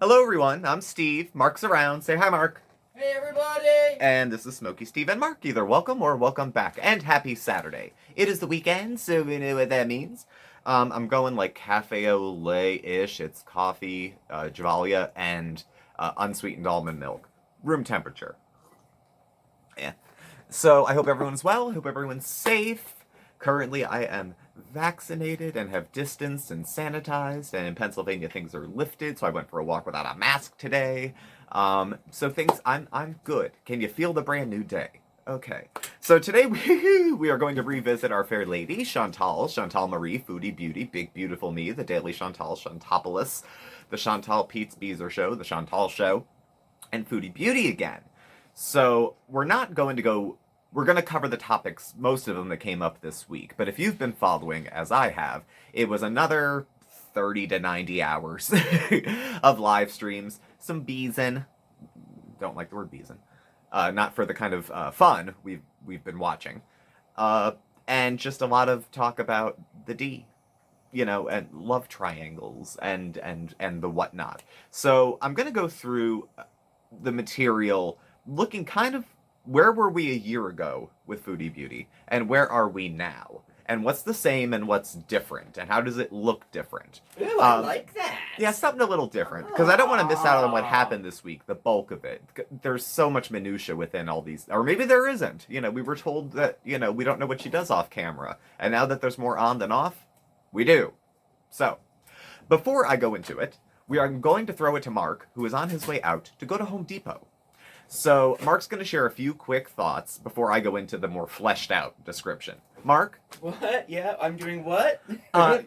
Hello everyone, I'm Steve. Mark's around. Say hi, Mark. Hey everybody! And this is Smokey, Steve, and Mark. Either welcome or welcome back. And happy Saturday. It is the weekend, so we know what that means. I'm going like cafe au lait-ish. It's coffee, Javalia, and unsweetened almond milk. Room temperature. Yeah. So I hope everyone's well. I hope everyone's safe. Currently, I am vaccinated and have distanced and sanitized, and in Pennsylvania things are lifted, so I went for a walk without a mask today. So things, I'm good. Can you feel the brand new day? Okay. So today we are going to revisit our fair lady, Chantal Marie, Foodie Beauty, Big Beautiful Me, the Daily Chantal, Chantopolis, the Chantal Pete's Beezer Show, the Chantal Show, and Foodie Beauty again. So we're going to cover the topics, most of them that came up this week. But if you've been following, as I have, it was another 30 to 90 hours of live streams. Some beezin. Don't like the word beezin. Not for the kind of fun we've been watching. And just a lot of talk about the D. And love triangles and the whatnot. So I'm going to go through the material looking kind of where were we a year ago with Foodie Beauty, and where are we now? And what's the same and what's different, and how does it look different? Ooh, I like that. Yeah, something a little different, because I don't want to miss out on what happened this week, the bulk of it. There's so much minutia within all these, or maybe there isn't. We were told that, we don't know what she does off camera, and now that there's more on than off, we do. So, before I go into it, we are going to throw it to Mark, who is on his way out to go to Home Depot. So, Mark's going to share a few quick thoughts before I go into the more fleshed out description. Mark? What? Yeah, I'm doing what?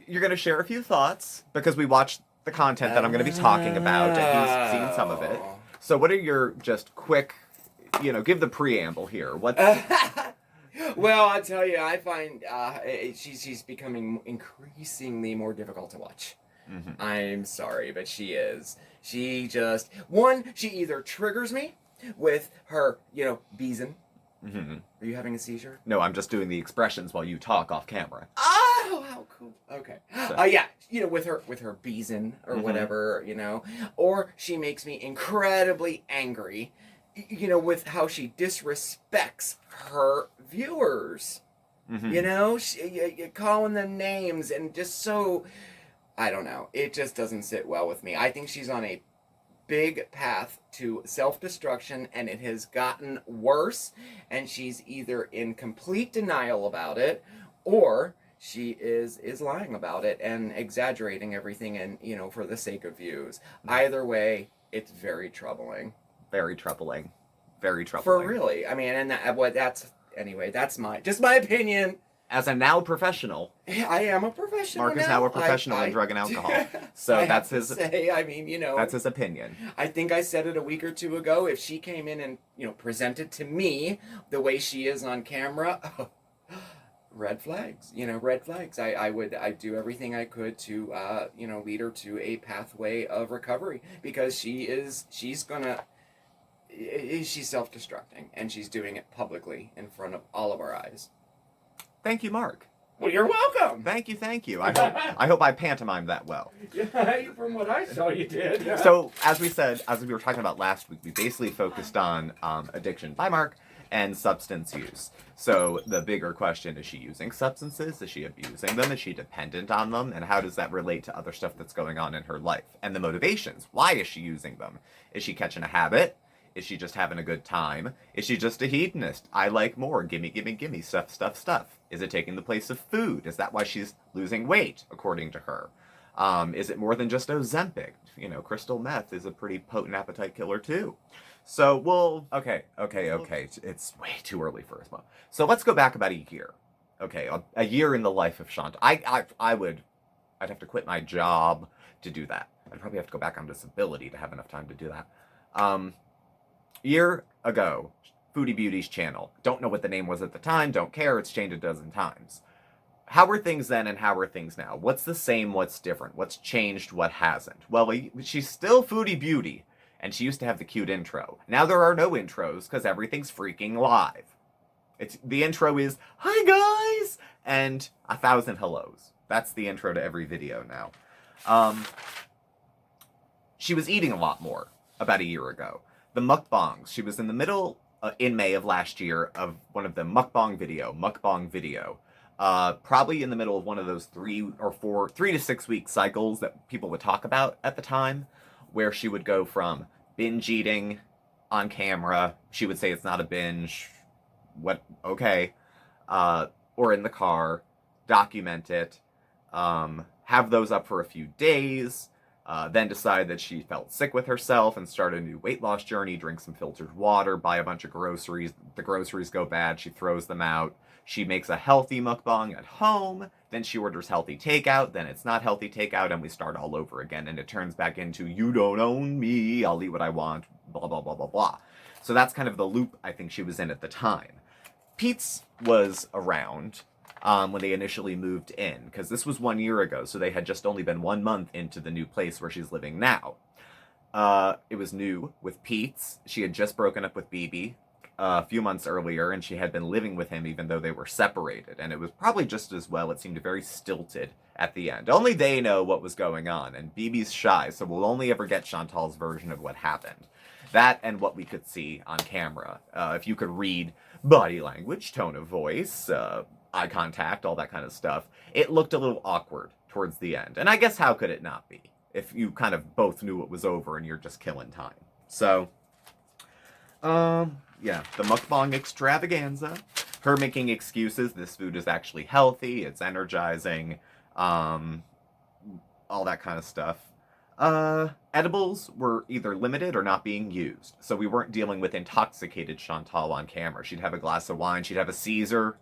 You're going to share a few thoughts because we watched the content that I'm going to be talking about and he's seen some of it. So, what are your just quick, give the preamble here. What? Well, I'll tell you, I find she's becoming increasingly more difficult to watch. Mm-hmm. I'm sorry, but she is. She either triggers me with her, beezin. Mm-hmm. Are you having a seizure? No, I'm just doing the expressions while you talk off camera. Oh, how cool. Okay. So. Yeah, with her beezin or whatever, Or she makes me incredibly angry, with how she disrespects her viewers. Mm-hmm. Calling them names and just so, I don't know. It just doesn't sit well with me. I think she's on a big path to self-destruction, and it has gotten worse, and she's either in complete denial about it, or she is lying about it and exaggerating everything and, for the sake of views. Either way, it's very troubling. Very troubling. Very troubling. For really. I mean, and that's my opinion. As a now professional. I am a professional. Mark is now a professional in drug and alcohol. So that's his. That's his opinion. I think I said it a week or two ago. If she came in and presented to me the way she is on camera, red flags. Red flags. I'd do everything I could to lead her to a pathway of recovery, because she's self-destructing, and she's doing it publicly in front of all of our eyes. Thank you, Mark. Well, you're welcome. Thank you. I hope I pantomimed that well. Yeah, from what I saw, you did. So, as we were talking about last week, we basically focused on addiction by Mark and substance use. So, the bigger question, is she using substances? Is she abusing them? Is she dependent on them? And how does that relate to other stuff that's going on in her life? And the motivations. Why is she using them? Is she catching a habit? Is she just having a good time? Is she just a hedonist? I like more. Gimme, stuff. Is it taking the place of food? Is that why she's losing weight, according to her? Is it more than just Ozempic? Crystal meth is a pretty potent appetite killer, too. So, okay. It's way too early for us. So let's go back about a year. Okay, a year in the life of Chantal. I'd have to quit my job to do that. I'd probably have to go back on disability to have enough time to do that. Year ago, Foodie Beauty's channel. Don't know what the name was at the time, don't care, it's changed a dozen times. How were things then and how are things now? What's the same, what's different? What's changed, what hasn't? Well, she's still Foodie Beauty, and she used to have the cute intro. Now there are no intros, because everything's freaking live. The intro is, "Hi guys!" and 1,000 hellos. That's the intro to every video now. she was eating a lot more about a year ago. The mukbangs, she was in the middle, in May of last year, of one of the mukbang video. Probably in the middle of one of those 3 to 6 week cycles that people would talk about at the time, where she would go from binge eating on camera, she would say it's not a binge, okay, or in the car, document it, have those up for a few days, then decide that she felt sick with herself and start a new weight loss journey, drink some filtered water, buy a bunch of groceries. The groceries go bad, she throws them out. She makes a healthy mukbang at home, then she orders healthy takeout, then it's not healthy takeout, and we start all over again, and it turns back into, you don't own me, I'll eat what I want, blah, blah, blah, blah, blah. So that's kind of the loop I think she was in at the time. Pete's was around when they initially moved in, because this was 1 year ago, so they had just only been 1 month into the new place where she's living now. It was new with Pete's. She had just broken up with BB a few months earlier, and she had been living with him even though they were separated, and it was probably just as well. It seemed very stilted at the end. Only they know what was going on, and BB's shy, so we'll only ever get Chantal's version of what happened. That and what we could see on camera. If you could read body language, tone of voice, eye contact, all that kind of stuff, it looked a little awkward towards the end. And I guess how could it not be if you kind of both knew it was over and you're just killing time? So, yeah, the mukbang extravaganza, her making excuses, this food is actually healthy, it's energizing, all that kind of stuff. Edibles were either limited or not being used, so we weren't dealing with intoxicated Chantal on camera. She'd have a glass of wine, she'd have a Caesar,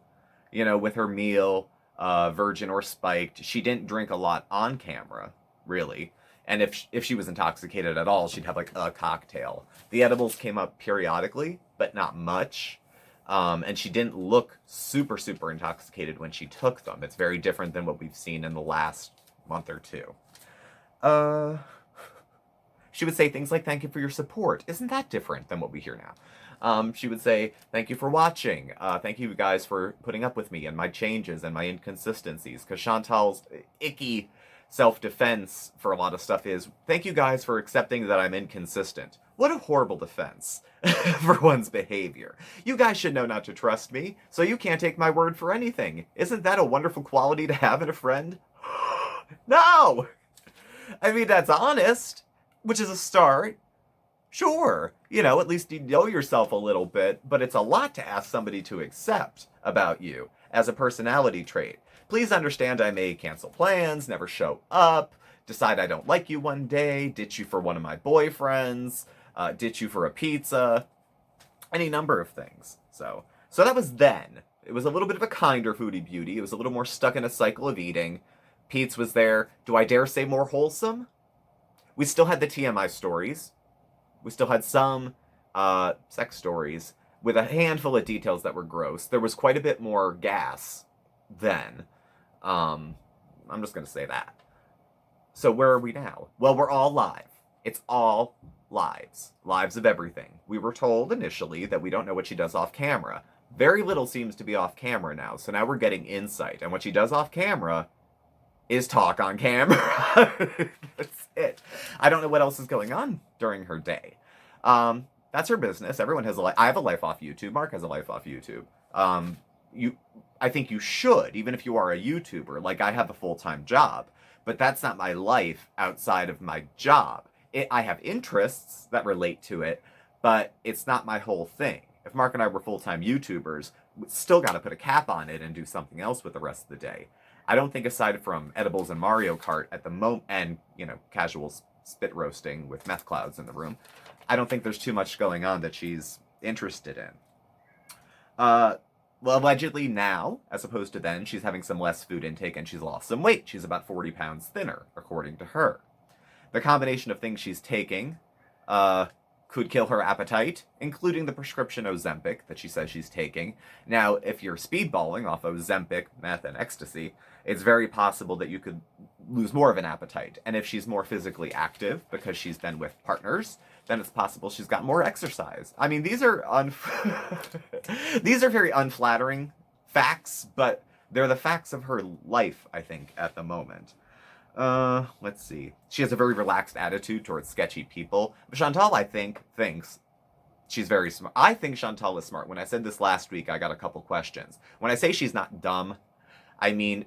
with her meal, virgin or spiked. She didn't drink a lot on camera, really. And if she was intoxicated at all, she'd have like a cocktail. The edibles came up periodically, but not much. And she didn't look super, super intoxicated when she took them. It's very different than what we've seen in the last month or two. She would say things like, thank you for your support. Isn't that different than what we hear now? She would say, thank you for watching. Thank you guys for putting up with me and my changes and my inconsistencies. Because Chantal's icky self-defense for a lot of stuff is, thank you guys for accepting that I'm inconsistent. What a horrible defense for one's behavior. You guys should know not to trust me, so you can't take my word for anything. Isn't that a wonderful quality to have in a friend? No! I mean, that's honest, which is a start. Sure, at least you know yourself a little bit, but it's a lot to ask somebody to accept about you as a personality trait. Please understand I may cancel plans, never show up, decide I don't like you one day, ditch you for one of my boyfriends, ditch you for a pizza, any number of things. So that was then. It was a little bit of a kinder Foodie Beauty. It was a little more stuck in a cycle of eating. Pete's was there. Do I dare say more wholesome? We still had the TMI stories. We still had some sex stories with a handful of details that were gross. There was quite a bit more gas then. I'm just going to say that. So where are we now? Well, we're all live. It's all lives. Lives of everything. We were told initially that we don't know what she does off camera. Very little seems to be off camera now. So now we're getting insight. And what she does off camera is talk on camera. That's it. I don't know what else is going on during her day. That's her business. Everyone has a life. I have a life off YouTube. Mark has a life off YouTube. I think you should, even if you are a YouTuber. Like, I have a full-time job, but that's not my life outside of my job. I have interests that relate to it, but it's not my whole thing. If Mark and I were full-time YouTubers, we still got to put a cap on it and do something else with the rest of the day. I don't think, aside from edibles and Mario Kart at the moment, and, casual spit roasting with meth clouds in the room, I don't think there's too much going on that she's interested in. Well, allegedly now, as opposed to then, she's having some less food intake and she's lost some weight. She's about 40 pounds thinner, according to her. The combination of things she's taking could kill her appetite, including the prescription Ozempic that she says she's taking. Now, if you're speedballing off Ozempic, meth, and ecstasy, it's very possible that you could lose more of an appetite. And if she's more physically active because she's been with partners, then it's possible she's got more exercise. I mean, these are these are very unflattering facts, but they're the facts of her life, I think, at the moment. Let's see. She has a very relaxed attitude towards sketchy people. But Chantal, I think, thinks she's very smart. I think Chantal is smart. When I said this last week, I got a couple questions. When I say she's not dumb, I mean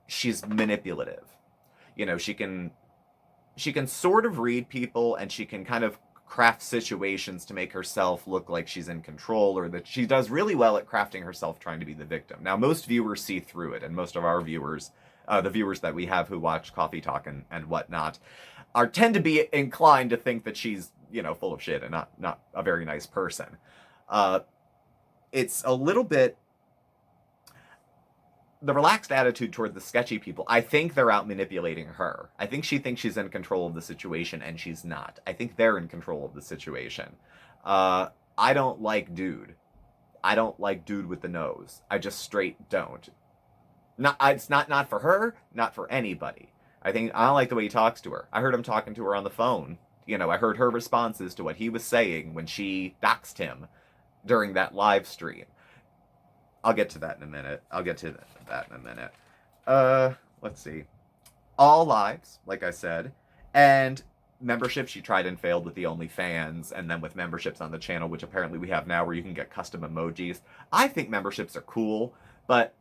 she's manipulative. You know, she can sort of read people, and she can kind of craft situations to make herself look like she's in control, or that she does really well at crafting herself trying to be the victim. Now, most viewers see through it, and most of our viewers, the viewers that we have who watch Coffee Talk and whatnot, tend to be inclined to think that she's, full of shit and not a very nice person. It's a little bit the relaxed attitude toward the sketchy people. I think they're out manipulating her. I think she thinks she's in control of the situation, and she's not. I think they're in control of the situation. I don't like dude. I don't like dude with the nose. I just straight don't. It's not for her, not for anybody. I don't like the way he talks to her. I heard him talking to her on the phone. I heard her responses to what he was saying when she doxed him during that live stream. I'll get to that in a minute. Let's see. All lives, like I said, and membership she tried and failed with the OnlyFans, and then with memberships on the channel, which apparently we have now, where you can get custom emojis. I think memberships are cool, but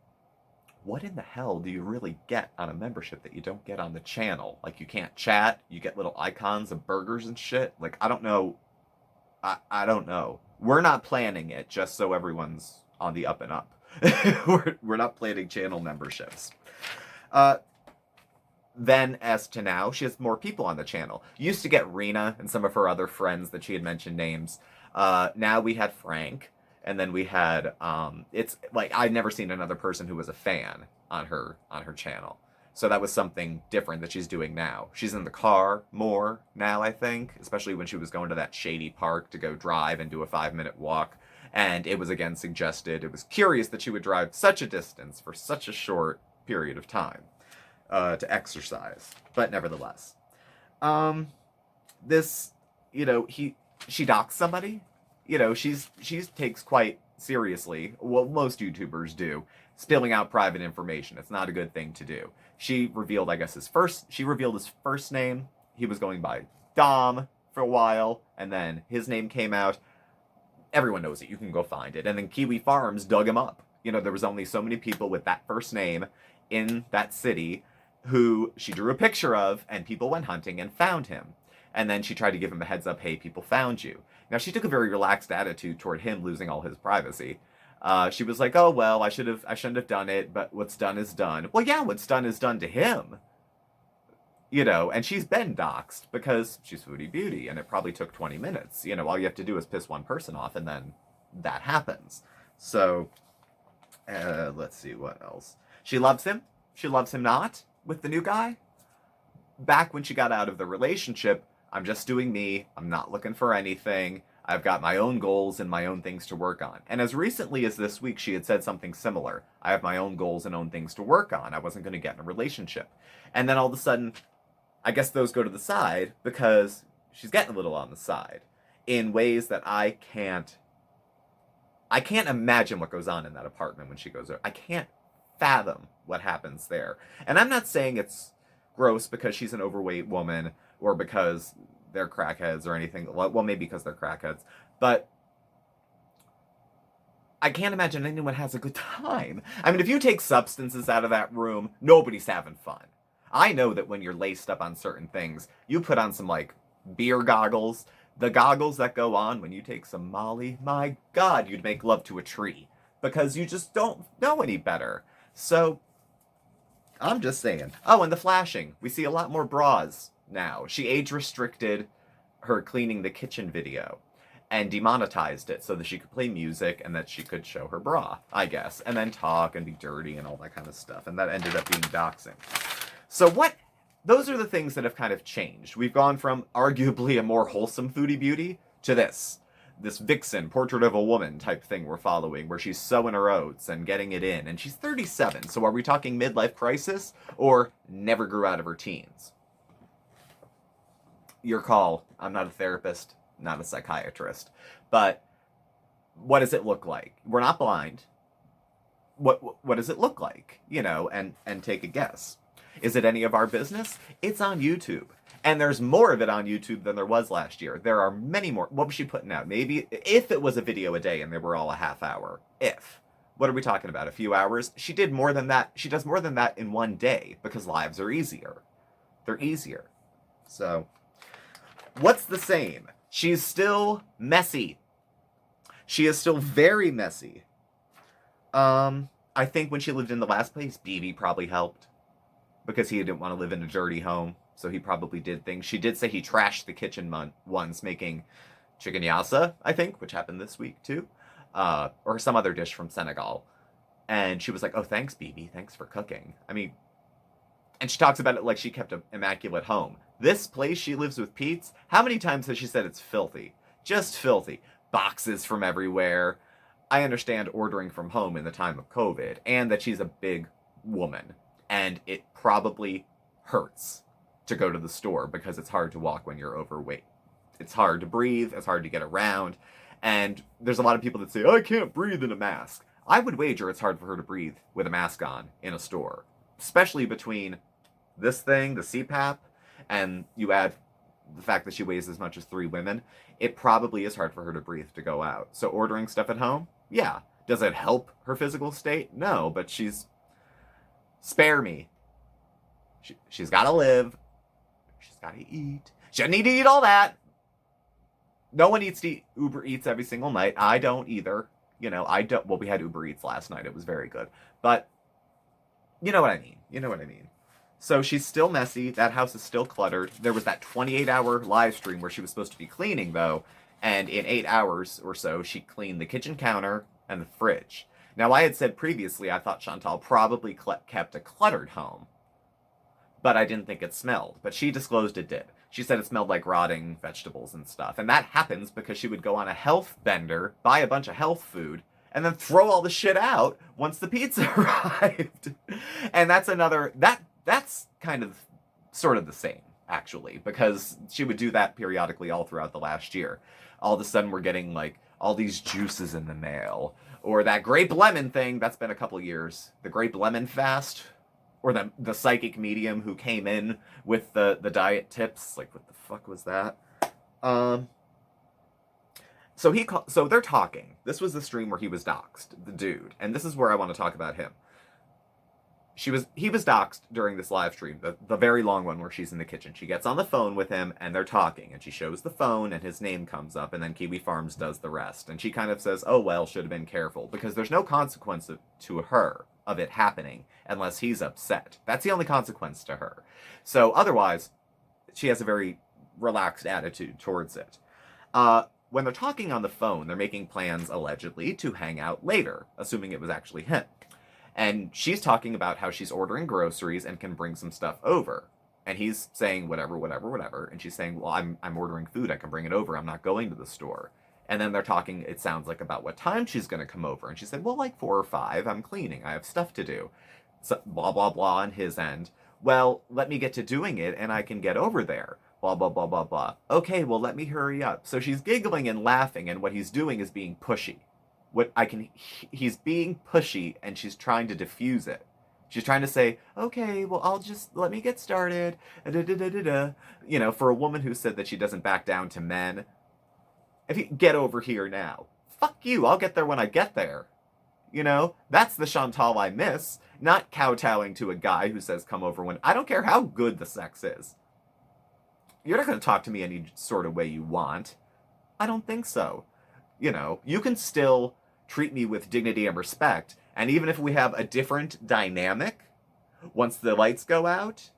what in the hell do you really get on a membership that you don't get on the channel? Like, you can't chat, you get little icons of burgers and shit. Like, I don't know. I don't know. We're not planning it just so everyone's on the up and up. we're not planning channel memberships. Then, as to now, she has more people on the channel. Used to get Rena and some of her other friends that she had mentioned names. Now we had Frank, and then we had it's like I'd never seen another person who was a fan on her channel. So that was something different that she's doing now. She's in the car more now, I think, especially when she was going to that shady park to go drive and do a 5-minute walk. And it was again suggested, it was curious that she would drive such a distance for such a short period of time to exercise. But nevertheless, this, she docks somebody. She takes quite seriously, well, most YouTubers do, spilling out private information. It's not a good thing to do. She revealed, she revealed his first name. He was going by Dom for a while, and then his name came out. Everyone knows it. You can go find it. And then Kiwi Farms dug him up. There was only so many people with that first name in that city who she drew a picture of, and people went hunting and found him. And then she tried to give him a heads up, hey, people found you. Now, she took a very relaxed attitude toward him losing all his privacy. She was like, oh, well, I shouldn't have done it, but what's done is done. Well, yeah, what's done is done to him. And she's been doxxed because she's Foodie Beauty, and it probably took 20 minutes. All you have to do is piss one person off, and then that happens. So, let's see, what else? She loves him. She loves him not with the new guy. Back when she got out of the relationship, I'm just doing me. I'm not looking for anything. I've got my own goals and my own things to work on. And as recently as this week, she had said something similar. I have my own goals and own things to work on. I wasn't going to get in a relationship. And then all of a sudden, I guess those go to the side because she's getting a little on the side in ways that I can't imagine what goes on in that apartment when she goes there. I can't fathom what happens there. And I'm not saying it's gross because she's an overweight woman or because they're crackheads or anything. Well, maybe because they're crackheads. But I can't imagine anyone has a good time. I mean, if you take substances out of that room, nobody's having fun. I know that when you're laced up on certain things, you put on some, beer goggles. The goggles that go on when you take some Molly, my God, you'd make love to a tree. Because you just don't know any better. So, I'm just saying. Oh, and the flashing. We see a lot more bras now. She age-restricted her cleaning the kitchen video and demonetized it so that she could play music and that she could show her bra, I guess, and then talk and be dirty and all that kind of stuff. And that ended up being doxing. So those are the things that have kind of changed. We've gone from arguably a more wholesome Foodie Beauty to this vixen, portrait of a woman type thing we're following, where she's sowing her oats and getting it in. And she's 37, so are we talking midlife crisis or never grew out of her teens? Your call. I'm not a therapist, not a psychiatrist. But what does it look like? We're not blind. What does it look like? And take a guess. Is it any of our business? It's on YouTube. And there's more of it on YouTube than there was last year. There are many more. What was she putting out? Maybe if it was a video a day and they were all a half hour. If. What are we talking about? A few hours? She did more than that. She does more than that in one day because lives are easier. They're easier. So, what's the same? She's still messy. She is still very messy. I think when she lived in the last place, BB probably helped because he didn't want to live in a dirty home. So he probably did things. She did say he trashed the kitchen once, making chicken yassa, I think, which happened this week too, or some other dish from Senegal. And she was like, "Oh, thanks, BB. Thanks for cooking." I mean, and she talks about it like she kept an immaculate home. This place she lives with Pete's, how many times has she said it's filthy? Just filthy. Boxes from everywhere. I understand ordering from home in the time of COVID, and that she's a big woman, and it probably hurts to go to the store because it's hard to walk when you're overweight. It's hard to breathe, it's hard to get around, and there's a lot of people that say, "I can't breathe in a mask." I would wager it's hard for her to breathe with a mask on in a store, especially between this thing, the CPAP, and you add the fact that she weighs as much as 3 women. It probably is hard for her to breathe to go out. So ordering stuff at home, yeah. Does it help her physical state? No, but spare me. She's got to live. She's got to eat. She doesn't need to eat all that. No one eats to eat Uber Eats every single night. I don't either. I don't. Well, we had Uber Eats last night. It was very good. But you know what I mean. So she's still messy. That house is still cluttered. There was that 28-hour live stream where she was supposed to be cleaning, though. And in 8 hours or so, she cleaned the kitchen counter and the fridge. Now, I had said previously I thought Chantal probably kept a cluttered home. But I didn't think it smelled. But she disclosed it did. She said it smelled like rotting vegetables and stuff. And that happens because she would go on a health bender, buy a bunch of health food, and then throw all the shit out once the pizza arrived. And that's kind of sort of the same, actually, because she would do that periodically all throughout the last year. All of a sudden, we're getting, like, all these juices in the mail. Or that grape lemon thing, that's been a couple years. The grape lemon fast. Or the psychic medium who came in with the diet tips. Like, what the fuck was that? So they're talking. This was the stream where he was doxxed, the dude. And this is where I want to talk about him. He was doxxed during this live stream, the very long one where she's in the kitchen. She gets on the phone with him, and they're talking, and she shows the phone, and his name comes up, and then Kiwi Farms does the rest. And she kind of says, "Oh, well, should have been careful," because there's no consequence to her of it happening unless he's upset. That's the only consequence to her. So otherwise, she has a very relaxed attitude towards it. When they're talking on the phone, they're making plans, allegedly, to hang out later, assuming it was actually him. And she's talking about how she's ordering groceries and can bring some stuff over. And he's saying whatever. And she's saying, "Well, I'm ordering food. I can bring it over. I'm not going to the store." And then they're talking, it sounds like, about what time she's going to come over. And she said, "Well, like 4 or 5. I'm cleaning. I have stuff to do." So, blah, blah, blah on his end. "Well, let me get to doing it and I can get over there." Blah, blah, blah, blah, blah. "Okay, well, let me hurry up." So she's giggling and laughing, and what he's doing is being pushy. He's being pushy, and she's trying to diffuse it. She's trying to say, "Okay, well, let me get started." For a woman who said that she doesn't back down to men. If you get over here now. Fuck you, I'll get there when I get there. That's the Chantal I miss. Not kowtowing to a guy who says come over when... I don't care how good the sex is. You're not going to talk to me any sort of way you want. I don't think so. You can still treat me with dignity and respect, and even if we have a different dynamic, once the lights go out,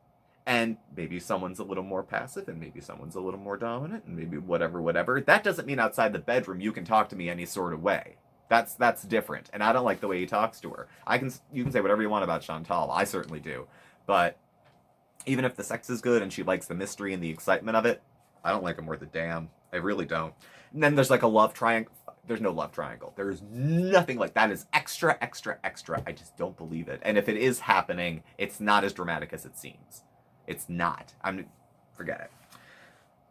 and maybe someone's a little more passive, and maybe someone's a little more dominant, and maybe whatever, that doesn't mean outside the bedroom you can talk to me any sort of way. That's different, and I don't like the way he talks to her. You can say whatever you want about Chantal, I certainly do, but even if the sex is good and she likes the mystery and the excitement of it, I don't like him worth a damn. I really don't. And then there's like a love triangle. There's no love triangle. There's nothing like that. Is extra. I just don't believe it. And if it is happening, it's not as dramatic as it seems. It's not. Forget it.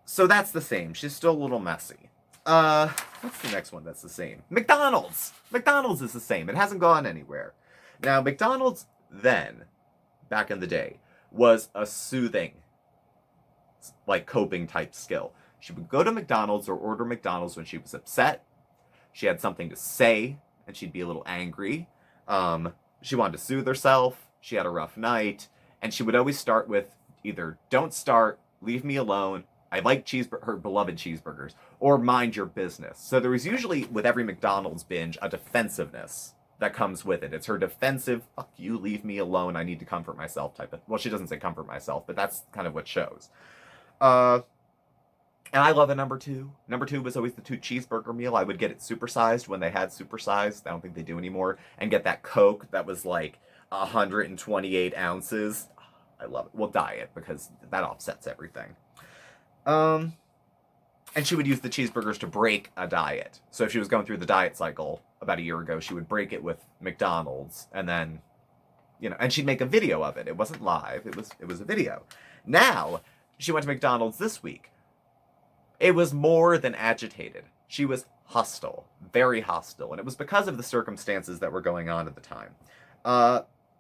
So that's the same. She's still a little messy. What's the next one that's the same? McDonald's. McDonald's is the same. It hasn't gone anywhere. Now, McDonald's then, back in the day, was a soothing, like, coping type skill. She would go to McDonald's or order McDonald's when she was upset. She had something to say, and she'd be a little angry. She wanted to soothe herself. She had a rough night, and she would always start with either "Don't start," "Leave me alone," "I like her beloved cheeseburgers," or "Mind your business." So there was usually, with every McDonald's binge, a defensiveness that comes with it. It's her defensive, "Fuck you, leave me alone, I need to comfort myself" type of. Well, she doesn't say comfort myself, but that's kind of what shows. And I love a number two. Number two was always the 2 cheeseburger meal. I would get it supersized when they had supersized. I don't think they do anymore. And get that Coke that was like 128 ounces. I love it. Well, diet, because that offsets everything. And she would use the cheeseburgers to break a diet. So if she was going through the diet cycle about a year ago, she would break it with McDonald's, and then, and she'd make a video of it. It wasn't live. It was a video. Now, she went to McDonald's this week. It was more than agitated. She was hostile, very hostile, and it was because of the circumstances that were going on at the time.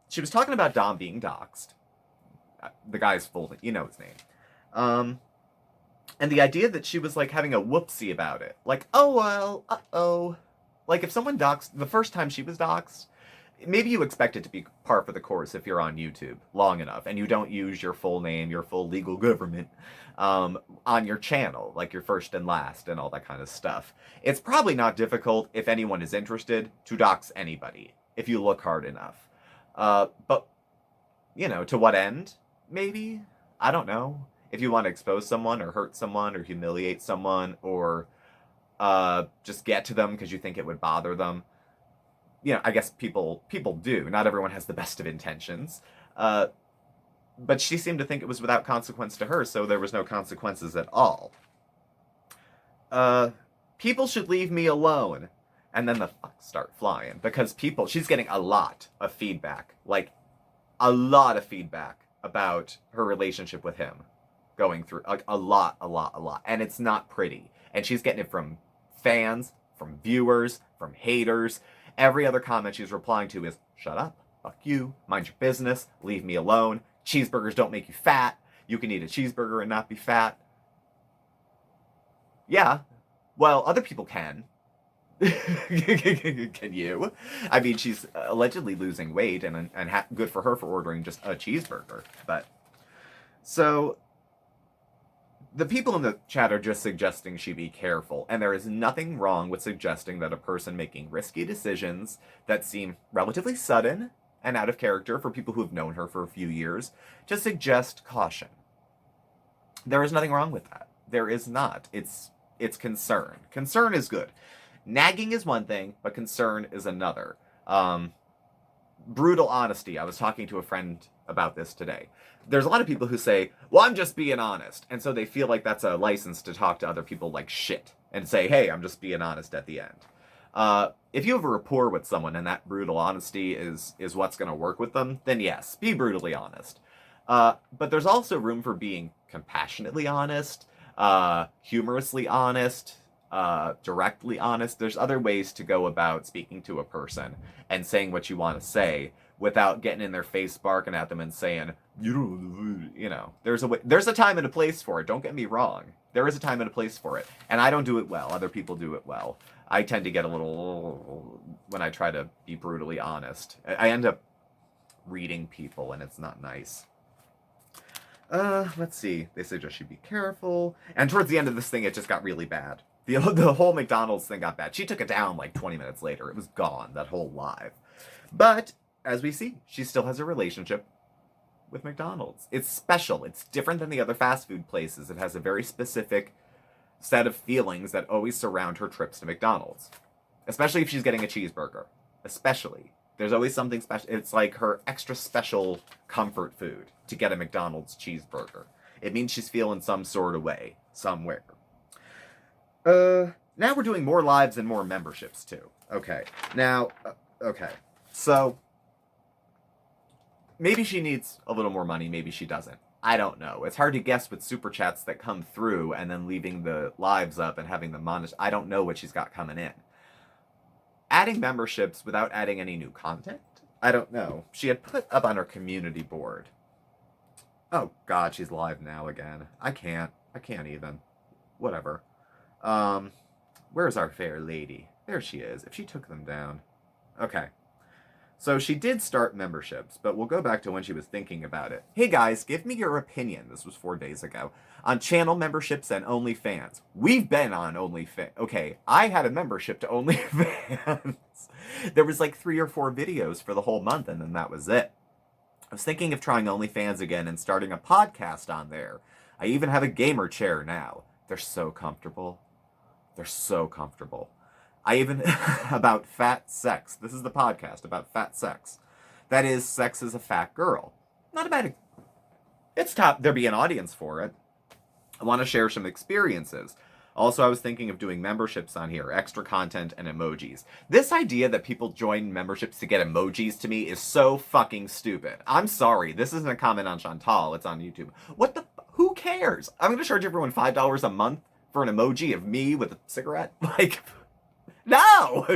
She was talking about Dom being doxxed. The guy's full, his name. And the idea that she was, like, having a whoopsie about it. Like, oh, well, uh-oh. Like, if someone doxed, the first time she was doxed, maybe you expect it to be par for the course if you're on YouTube long enough and you don't use your full name, your full legal government, on your channel, like your first and last and all that kind of stuff. It's probably not difficult, if anyone is interested, to dox anybody, if you look hard enough. But, to what end? Maybe? I don't know. If you want to expose someone or hurt someone or humiliate someone or just get to them because you think it would bother them. I guess people do. Not everyone has the best of intentions. But she seemed to think it was without consequence to her, so there was no consequences at all. People should leave me alone. And then the fucks start flying. Because she's getting a lot of feedback. Like, a lot of feedback about her relationship with him. Going through, like, a lot. And it's not pretty. And she's getting it from fans, from viewers, from haters. Every other comment she's replying to is, "Shut up, fuck you, mind your business, leave me alone, cheeseburgers don't make you fat, you can eat a cheeseburger and not be fat." Yeah, well, other people can. Can you? I mean, she's allegedly losing weight, and good for her for ordering just a cheeseburger. But, so, the people in the chat are just suggesting she be careful, and there is nothing wrong with suggesting that a person making risky decisions that seem relatively sudden and out of character for people who have known her for a few years, to suggest caution. There is nothing wrong with that. There is not. It's concern. Concern is good. Nagging is one thing, but concern is another. Brutal honesty. I was talking to a friend about this today. There's a lot of people who say, "Well, I'm just being honest." And so they feel like that's a license to talk to other people like shit and say, "Hey, I'm just being honest" at the end. If you have a rapport with someone and that brutal honesty is what's going to work with them, then yes, be brutally honest. But there's also room for being compassionately honest, humorously honest, directly honest. There's other ways to go about speaking to a person and saying what you want to say without getting in their face, barking at them and saying, there's a time and a place for it. Don't get me wrong. There is a time and a place for it. And I don't do it well. Other people do it well. I tend to get a little, when I try to be brutally honest, I end up reading people and it's not nice. Let's see. They suggest she be careful. And towards the end of this thing, it just got really bad. The whole McDonald's thing got bad. She took it down like 20 minutes later. It was gone, that whole live. But, as we see, she still has a relationship with McDonald's. It's special. It's different than the other fast food places. It has a very specific set of feelings that always surround her trips to McDonald's. Especially if she's getting a cheeseburger. Especially. There's always something special. It's like her extra special comfort food to get a McDonald's cheeseburger. It means she's feeling some sort of way. Somewhere. Now we're doing more lives and more memberships, too. Okay. Now, okay. So, maybe she needs a little more money, maybe she doesn't. I don't know. It's hard to guess with super chats that come through and then leaving the lives up and having them monetized. I don't know what she's got coming in. Adding memberships without adding any new content? I don't know. She had put up on her community board Oh God, she's live now again. I can't even. Whatever. Where's our fair lady? There she is. If she took them down. Okay. So she did start memberships, but we'll go back to when she was thinking about it. Hey guys, give me your opinion. This was 4 days ago. On channel memberships and OnlyFans. We've been on OnlyFans. Okay, I had a membership to OnlyFans. There was like 3 or 4 videos for the whole month, and then that was it. I was thinking of trying OnlyFans again and starting a podcast on there. I even have a gamer chair now. They're so comfortable. They're so comfortable. I even about fat sex. This is the podcast about fat sex. That is, sex as a fat girl. Not about it. It's top. There'll be an audience for it. I want to share some experiences. Also, I was thinking of doing memberships on here, extra content and emojis. This idea that people join memberships to get emojis to me is so fucking stupid. I'm sorry. This isn't a comment on Chantal. It's on YouTube. What the? Who cares? I'm going to charge everyone $5 a month for an emoji of me with a cigarette? Like, no!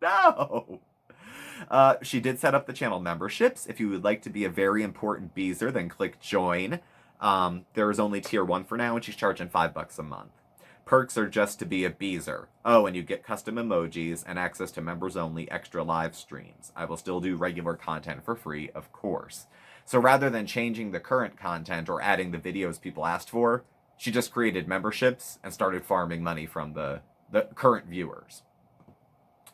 No! She did set up the channel memberships. If you would like to be a very important Beezer, then click join. There is only tier 1 for now, and she's charging $5 a month. Perks are just to be a Beezer. Oh, and you get custom emojis and access to members-only extra live streams. I will still do regular content for free, of course. So rather than changing the current content or adding the videos people asked for, she just created memberships and started farming money from the current viewers.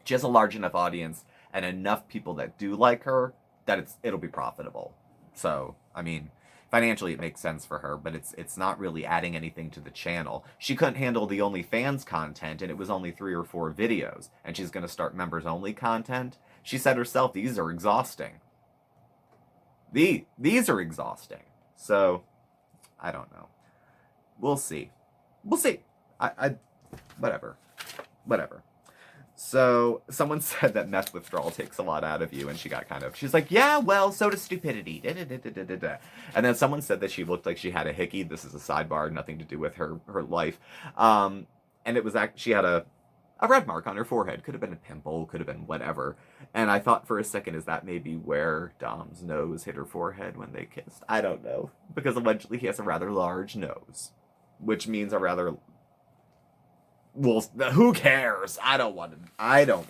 She has a large enough audience and enough people that do like her that it'll be profitable. So, I mean, financially it makes sense for her, but it's not really adding anything to the channel. She couldn't handle the OnlyFans content, and it was only 3 or 4 videos, and she's going to start members-only content. She said herself, these are exhausting. These are exhausting. So, I don't know. We'll see. We'll see. Whatever. So, someone said that meth withdrawal takes a lot out of you, and she got she's like, yeah, well, so does stupidity. Da, da, da, da, da, da. And then someone said that she looked like she had a hickey. This is a sidebar, nothing to do with her life. And it was she had a red mark on her forehead. Could have been a pimple, could have been whatever. And I thought for a second, is that maybe where Dom's nose hit her forehead when they kissed? I don't know. Because allegedly he has a rather large nose, which means a rather... Well, who cares? I don't want to know. I don't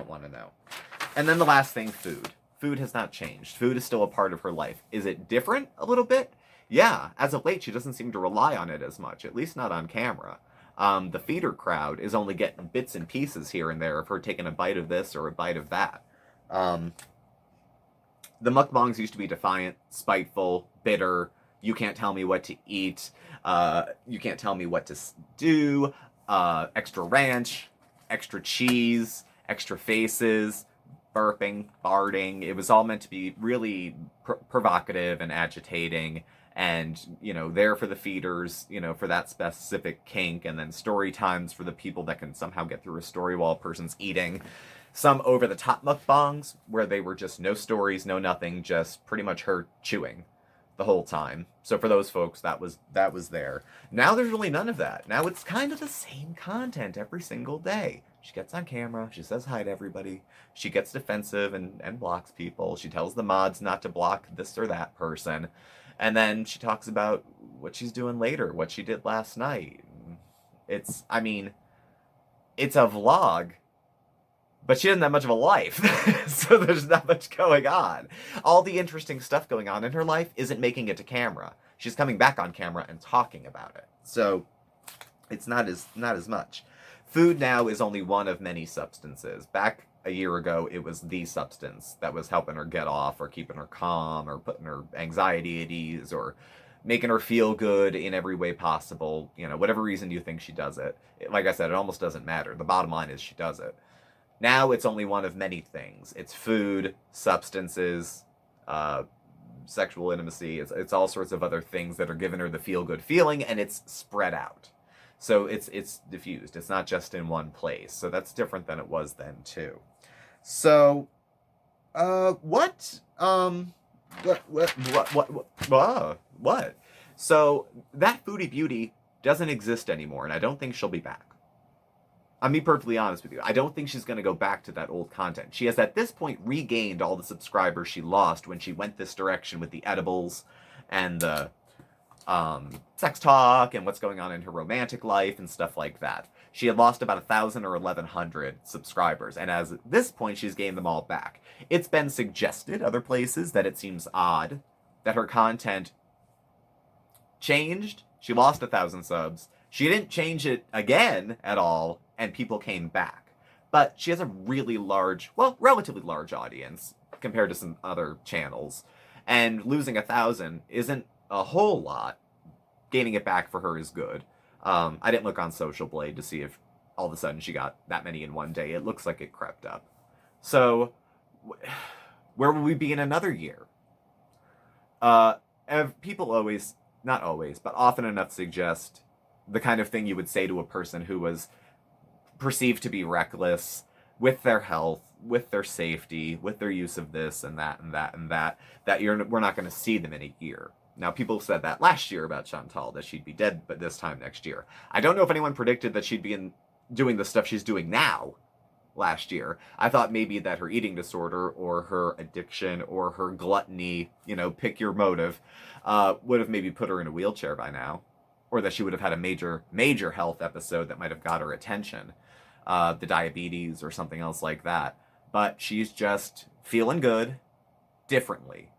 want to know. And then the last thing, food. Food has not changed. Food is still a part of her life. Is it different a little bit? Yeah. As of late, she doesn't seem to rely on it as much, at least not on camera. The feeder crowd is only getting bits and pieces here and there of her taking a bite of this or a bite of that. The mukbangs used to be defiant, spiteful, bitter. You can't tell me what to eat. You can't tell me what to do. Extra ranch, extra cheese, extra faces, burping, farting. It was all meant to be really provocative and agitating, and, there for the feeders, for that specific kink, and then story times for the people that can somehow get through a story while a person's eating. Some over-the-top mukbangs where they were just no stories, no nothing, just pretty much her chewing the whole time. So for those folks, that was there. Now there's really none of that. Now it's kind of the same content every single day. She gets on camera, she says hi to everybody, she gets defensive and blocks people, she tells the mods not to block this or that person, and then she talks about what she's doing later, what she did last night. It's a vlog, but she doesn't have much of a life, so there's not much going on. All the interesting stuff going on in her life isn't making it to camera. She's coming back on camera and talking about it. So it's not as much. Food now is only one of many substances. Back a year ago, it was the substance that was helping her get off or keeping her calm or putting her anxiety at ease or making her feel good in every way possible. Whatever reason you think she does it. Like I said, it almost doesn't matter. The bottom line is she does it. Now it's only one of many things. It's food, substances, sexual intimacy. It's all sorts of other things that are giving her the feel-good feeling, and it's spread out. So it's diffused. It's not just in one place. So that's different than it was then, too. So, what? So that Foodie Beauty doesn't exist anymore, and I don't think she'll be back. I'll be perfectly honest with you. I don't think she's going to go back to that old content. She has, at this point, regained all the subscribers she lost when she went this direction with the edibles and the sex talk and what's going on in her romantic life and stuff like that. She had lost about 1,000 or 1,100 subscribers, and as at this point, she's gained them all back. It's been suggested other places that it seems odd that her content changed. She lost 1,000 subs. She didn't change it again at all, and people came back. But she has a really large, well, relatively large audience compared to some other channels. And losing 1,000 isn't a whole lot. Gaining it back for her is good. I didn't look on Social Blade to see if all of a sudden she got that many in one day. It looks like it crept up. So, where will we be in another year? People always, not always, but often enough suggest the kind of thing you would say to a person who was perceived to be reckless with their health, with their safety, with their use of this and that and that and that, we're not going to see them in a year. Now, people said that last year about Chantal, that she'd be dead but this time next year. I don't know if anyone predicted that she'd be doing the stuff she's doing now last year. I thought maybe that her eating disorder or her addiction or her gluttony, pick your motive, would have maybe put her in a wheelchair by now. Or that she would have had a major, major health episode that might have got her attention. The diabetes or something else like that. But she's just feeling good differently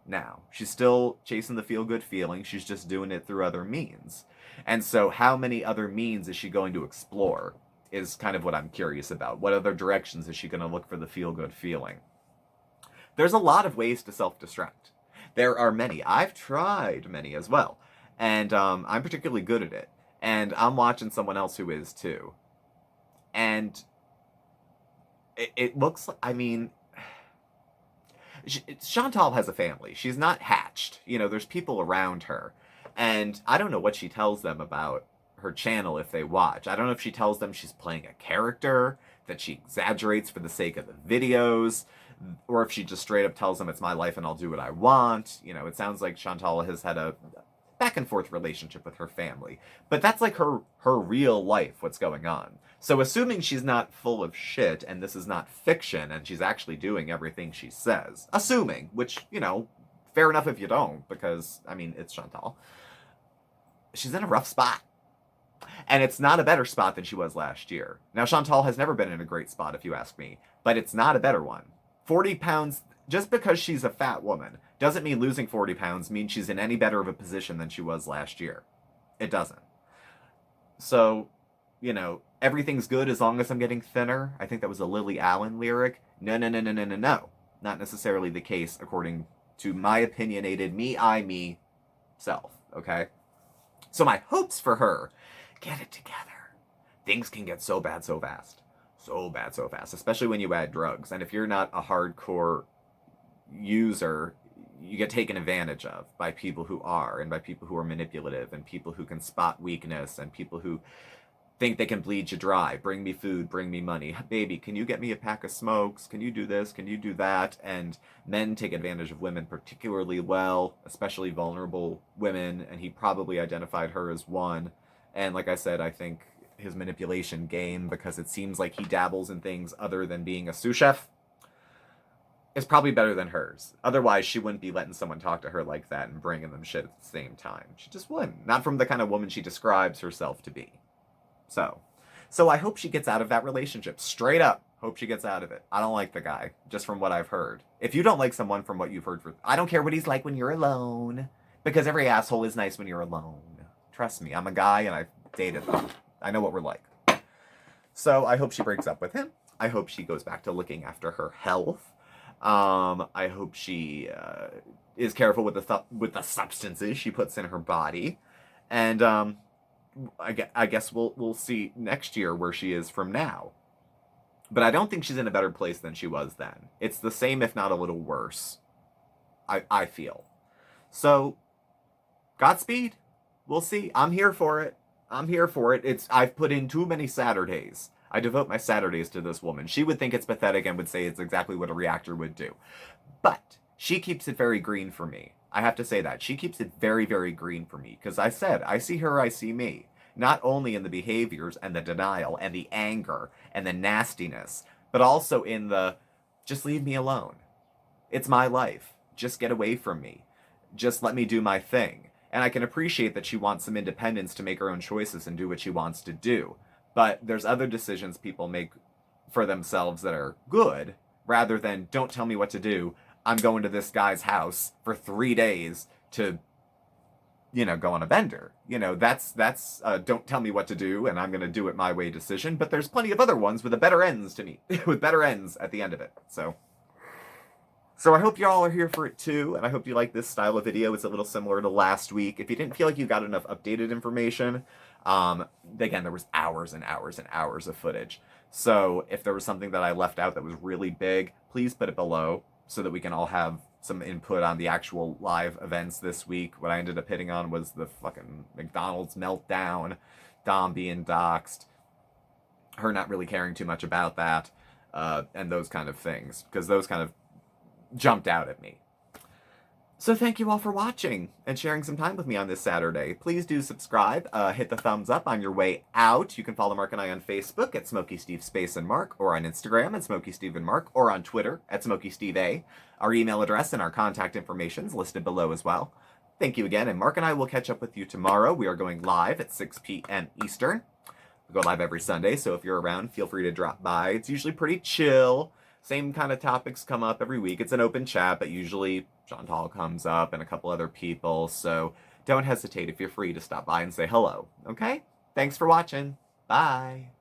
now. She's still chasing the feel-good feeling. She's just doing it through other means. And so how many other means is she going to explore is kind of what I'm curious about. What other directions is she going to look for the feel-good feeling? There's a lot of ways to self-destruct. There are many. I've tried many as well. And I'm particularly good at it. And I'm watching someone else who is too. And it looks like, Chantal has a family. She's not hatched. There's people around her. And I don't know what she tells them about her channel if they watch. I don't know if she tells them she's playing a character, that she exaggerates for the sake of the videos, or if she just straight up tells them it's my life and I'll do what I want. It sounds like Chantal has had a back and forth relationship with her family. But that's like her real life, what's going on. So assuming she's not full of shit and this is not fiction and she's actually doing everything she says, assuming, which, fair enough if you don't, because, it's Chantal. She's in a rough spot. And it's not a better spot than she was last year. Now, Chantal has never been in a great spot, if you ask me, but it's not a better one. 40 pounds, just because she's a fat woman, doesn't mean losing 40 pounds means she's in any better of a position than she was last year. It doesn't. So, everything's good as long as I'm getting thinner. I think that was a Lily Allen lyric. No. Not necessarily the case according to my opinionated me self, okay? So my hopes for her, get it together. Things can get so bad so fast. So bad so fast, especially when you add drugs. And if you're not a hardcore user, you get taken advantage of by people who are, and by people who are manipulative, and people who can spot weakness, and people who think they can bleed you dry. Bring me food, bring me money. Baby, can you get me a pack of smokes? Can you do this? Can you do that? And men take advantage of women particularly well, especially vulnerable women, and he probably identified her as one. And like I said, I think his manipulation game, because it seems like he dabbles in things other than being a sous chef, is probably better than hers. Otherwise, she wouldn't be letting someone talk to her like that and bringing them shit at the same time. She just wouldn't. Not from the kind of woman she describes herself to be. So I hope she gets out of that relationship. Straight up, hope she gets out of it. I don't like the guy, just from what I've heard. If you don't like someone from what you've heard, I don't care what he's like when you're alone. Because every asshole is nice when you're alone. Trust me, I'm a guy and I've dated them. I know what we're like. So I hope she breaks up with him. I hope she goes back to looking after her health. I hope she is careful with the substances she puts in her body. And I guess we'll see next year where she is from now. But I don't think she's in a better place than she was then. It's the same, if not a little worse, I feel. So, Godspeed. We'll see. I'm here for it. I've put in too many Saturdays. I devote my Saturdays to this woman. She would think it's pathetic and would say it's exactly what a reactor would do. But she keeps it very green for me. I have to say that. She keeps it very, very green for me. Because I said, I see her, I see me. Not only in the behaviors and the denial and the anger and the nastiness, but also in the, just leave me alone. It's my life. Just get away from me. just let me do my thing. And I can appreciate that she wants some independence to make her own choices and do what she wants to do. But there's other decisions people make for themselves that are good, rather than don't tell me what to do. I'm going to this guy's house for 3 days to, go on a bender. That's don't tell me what to do and I'm going to do it my way decision. But there's plenty of other ones with a better ends to me, with better ends at the end of it. So I hope y'all are here for it too, and I hope you like this style of video. It's a little similar to last week. If you didn't feel like you got enough updated information, again, there was hours and hours and hours of footage. So if there was something that I left out that was really big, please put it below so that we can all have some input on the actual live events this week. What I ended up hitting on was the fucking McDonald's meltdown, Dom being doxxed, her not really caring too much about that, and those kind of things, because those kind of jumped out at me. So thank you all for watching and sharing some time with me on this Saturday. Please do subscribe, hit the thumbs up on your way out. You can follow Mark and I on Facebook at SmokeySteveAndMarc, or on Instagram at SmokeySteveAndMarc, or on Twitter at SmokeySteveA. Our email address and our contact information is listed below as well. Thank you again, and Mark and I will catch up with you tomorrow. We are going live at 6 p.m. Eastern. We go live every Sunday, so if you're around, feel free to drop by. It's usually pretty chill. Same kind of topics come up every week. It's an open chat, but usually Chantal comes up and a couple other people, so don't hesitate if you're free to stop by and say hello, okay? Thanks for watching. Bye.